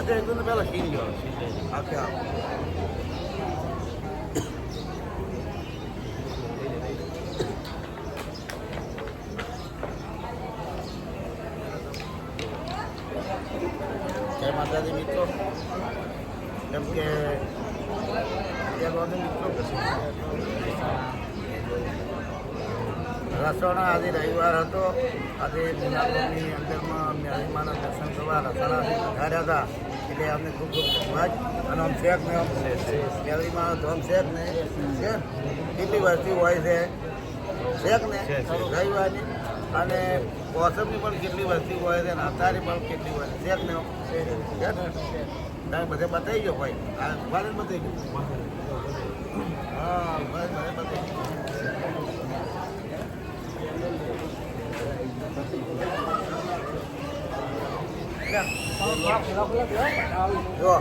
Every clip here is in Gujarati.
મજા એકદમ પહેલાં ખીર ગયો આખે આપ જય માતાજી મિત્રો. કેમ કે મિત્રો રસોણા આજે રવિવાર હતો. આજે જુનાગઢની અંદરમાં મેળીમાના દર્શન કરવા રસોણાથી પધાર્યા હતા. એટલે અમને ખૂબ ખૂબ ધન્યવાદ. અને આમ શેખ ને આમ મેળીમાનો ધોમ શેખ ને છે કેટલી વસ્તી હોય છે શેખ ને રવિવારની, અને મોસમની પણ કેટલી વસ્તી હોય છે, અને અત્યારે પણ કેટલી હોય છે શેખ ને તમે બધે બતાવી ગયો ભાઈ. આ ઉભાને બતાવી ગયો. હા ભાઈ મને બતાવી ગયો. જો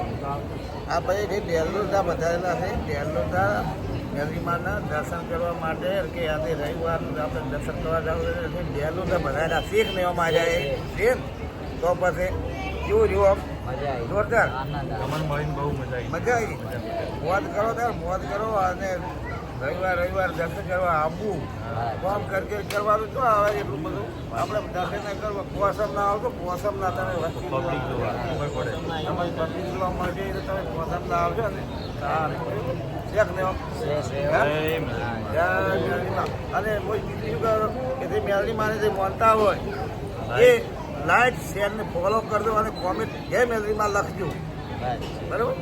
આ ભાઈ જે ડેલોદા વધારેલા છે, ડેલોદા મેળીમાના દર્શન કરવા માટે કે આજે રવિવારનું આપણે દર્શન કરવા જવું ડેલોદા વધારેલા શીખ લેવામાં આવ્યા એ શીખ. તો પછી કેવું રહ્યું આમ જોરદાર બહુ મજા મજા આવી. મોજ કરો ત્યારે મોજ કરો. અને રવિવાર દર્શન કરવા આવવું કામ કરવાનું તો આવે એટલું બધું આપણે દર્શન ના કરવા. પોસમ ના આવતો પોસમ ના તમે વસ્તી પબ્લિક જોવા મળે તમે પોસમ ના આવશો ને સારું શેખ ને અને બીજું શું કે જે મેળવીમાં જે માનતા હોય એ લાઈક શેરને ફોલો કરજો અને કોમેન્ટ જય મેળવીમાં લખજો. બરાબર.